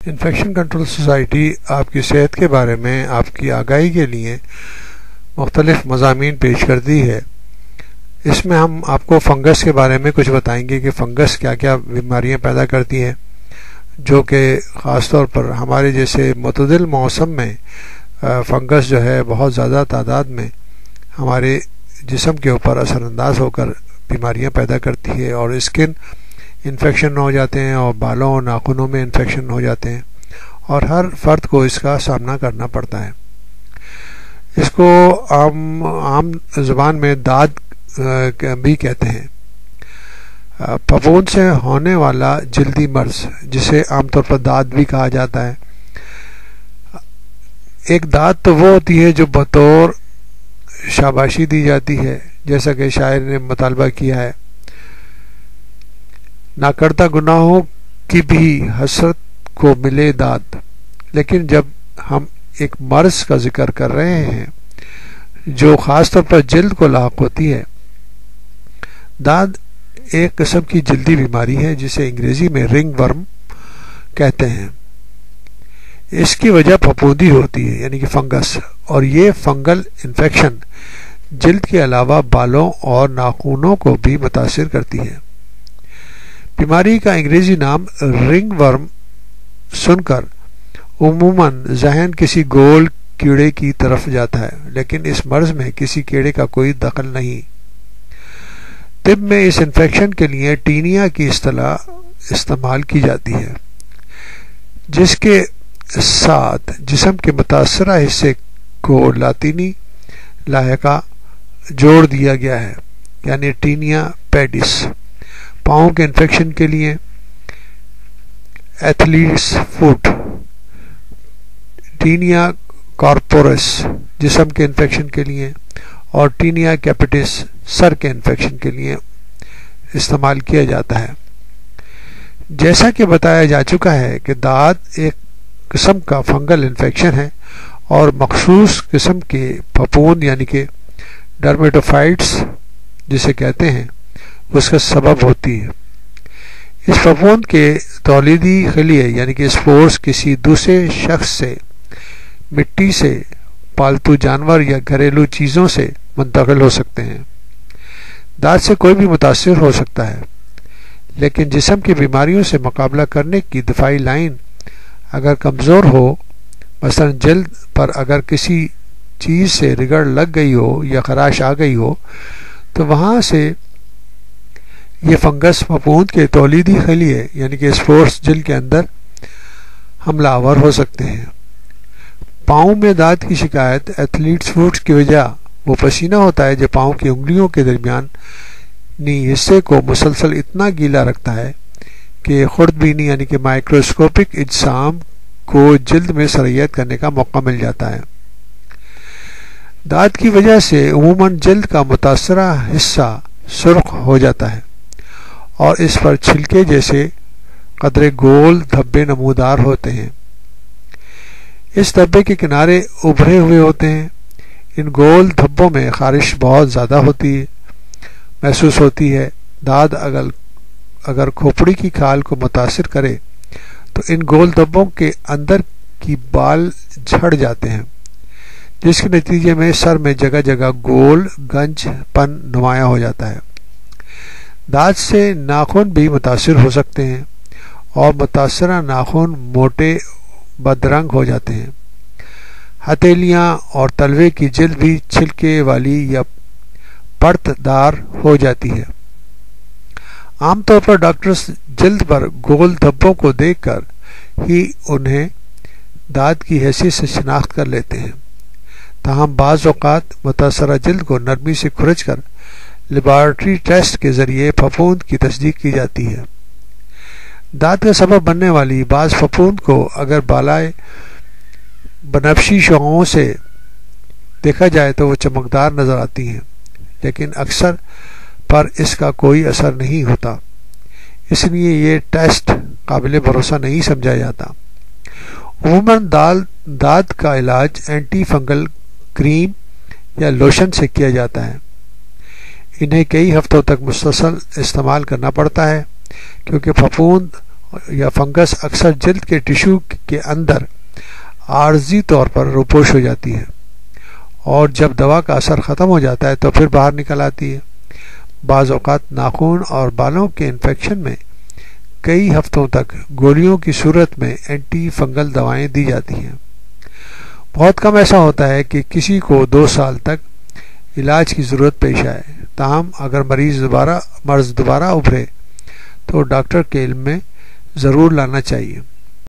Infection control society آپ کی صحت کے بارے میں آپ کی آگاہی کے لیے مختلف مضامین پیش کرتی ہے۔ اس میں ہم آپ کو فنگس کے بارے میں کچھ بتائیں گے کہ فنگس کیا کیا بیماریاں پیدا کرتی ہیں، جو کہ خاص طور پر ہمارے جیسے معتدل موسم میں فنگس جو ہے بہت زیادہ تعداد میں ہمارے جسم کے اوپر اثر انداز ہو کر بیماریاں پیدا کرتی ہے اور اسکن انفیکشن ہو جاتے ہیں اور بالوں اور ناخنوں میں انفیکشن ہو جاتے ہیں اور ہر فرد کو اس کا سامنا کرنا پڑتا ہے۔ اس کو عام زبان میں داد بھی کہتے ہیں۔ پھپھوند سے ہونے والا جلدی مرض جسے عام طور پر داد بھی کہا جاتا ہے۔ ایک داد تو وہ ہوتی ہے جو بطور شاباشی دی جاتی ہے، جیسا کہ شاعر نے مطالبہ کیا ہے، نہ کردہ گناہوں کی بھی حسرت کو ملے داد۔ لیکن جب ہم ایک مرض کا ذکر کر رہے ہیں جو خاص طور پر جلد کو لاحق ہوتی ہے، داد ایک قسم کی جلدی بیماری ہے جسے انگریزی میں رنگ ورم کہتے ہیں۔ اس کی وجہ پھپھوندی ہوتی ہے یعنی کہ فنگس، اور یہ فنگل انفیکشن جلد کے علاوہ بالوں اور ناخنوں کو بھی متاثر کرتی ہے۔ بیماری کا انگریزی نام رنگ ورم سن کر عموماً ذہن کسی گول کیڑے کی طرف جاتا ہے، لیکن اس مرض میں کسی کیڑے کا کوئی دخل نہیں۔ طب میں اس انفیکشن کے لیے ٹینیا کی اصطلاح استعمال کی جاتی ہے، جس کے ساتھ جسم کے متاثرہ حصے کو لاطینی لاحقہ جوڑ دیا گیا ہے، یعنی ٹینیا پیڈس۔ پاؤں کے انفیکشن کے لیے ایتھلیٹس فوٹ، ٹینیا کارپورس جسم کے انفیکشن کے لیے، اور ٹینیا کیپٹس سر کے انفیکشن کے لیے استعمال کیا جاتا ہے۔ جیسا کہ بتایا جا چکا ہے کہ داد ایک قسم کا فنگل انفیکشن ہے اور مخصوص قسم کے پھپھوند یعنی کہ ڈرمیٹوفائٹس جسے کہتے ہیں اس کا سبب ہوتی ہے۔ اس پھپھوند کے تولیدی خلیے یعنی کہ اسپورز کسی دوسرے شخص سے، مٹی سے، پالتو جانور یا گھریلو چیزوں سے منتقل ہو سکتے ہیں۔ داد سے کوئی بھی متاثر ہو سکتا ہے، لیکن جسم کی بیماریوں سے مقابلہ کرنے کی دفاعی لائن اگر کمزور ہو، مثلا جلد پر اگر کسی چیز سے رگڑ لگ گئی ہو یا خراش آ گئی ہو، تو وہاں سے یہ فنگس پھپھوند کے تولیدی خلیے یعنی کہ اسپورس جلد کے اندر حملہ آور ہو سکتے ہیں۔ پاؤں میں داد کی شکایت ایتھلیٹس فوٹ کی وجہ وہ پسینہ ہوتا ہے جو پاؤں کی انگلیوں کے درمیانی حصے کو مسلسل اتنا گیلا رکھتا ہے کہ خوردبینی یعنی کہ مائکروسکوپک اجسام کو جلد میں سرایت کرنے کا موقع مل جاتا ہے۔ داد کی وجہ سے عموماً جلد کا متاثرہ حصہ سرخ ہو جاتا ہے اور اس پر چھلکے جیسے قدرے گول دھبے نمودار ہوتے ہیں۔ اس دھبے کے کنارے ابھرے ہوئے ہوتے ہیں۔ ان گول دھبوں میں خارش بہت زیادہ محسوس ہوتی ہے۔ داد اگر کھوپڑی کی کھال کو متاثر کرے تو ان گول دھبوں کے اندر کی بال جھڑ جاتے ہیں، جس کے نتیجے میں سر میں جگہ جگہ گول گنج پن نمایاں ہو جاتا ہے۔ داد سے ناخن بھی متاثر ہو سکتے ہیں اور متاثرہ ناخن موٹے بدرنگ ہو جاتے ہیں۔ ہتھیلیاں اور تلوے کی جلد بھی چھلکے والی یا پرت دار ہو جاتی ہے۔ عام طور پر ڈاکٹرز جلد پر گول دھبوں کو دیکھ کر ہی انہیں داد کی حیثیت سے شناخت کر لیتے ہیں، تاہم بعض اوقات متاثرہ جلد کو نرمی سے کھرچ کر لیبارٹری ٹیسٹ کے ذریعے پھپھوند کی تصدیق کی جاتی ہے۔ داد کا سبب بننے والی بعض پھپھوند کو اگر بالائے بنفشی شعاعوں سے دیکھا جائے تو وہ چمکدار نظر آتی ہیں، لیکن اکثر پر اس کا کوئی اثر نہیں ہوتا، اس لیے یہ ٹیسٹ قابل بھروسہ نہیں سمجھا جاتا۔ عموماً داد کا علاج اینٹی فنگل کریم یا لوشن سے کیا جاتا ہے۔ انہیں کئی ہفتوں تک مسلسل استعمال کرنا پڑتا ہے کیونکہ پھپھوند یا فنگس اکثر جلد کے ٹشو کے اندر عارضی طور پر روپوش ہو جاتی ہے اور جب دوا کا اثر ختم ہو جاتا ہے تو پھر باہر نکل آتی ہے۔ بعض اوقات ناخن اور بالوں کے انفیکشن میں کئی ہفتوں تک گولیوں کی صورت میں اینٹی فنگل دوائیں دی جاتی ہیں۔ بہت کم ایسا ہوتا ہے کہ کسی کو 2 سال تک علاج کی ضرورت پیش آئے، تاہم اگر مرض دوبارہ ابھرے تو ڈاکٹر کے علم میں ضرور لانا چاہیے۔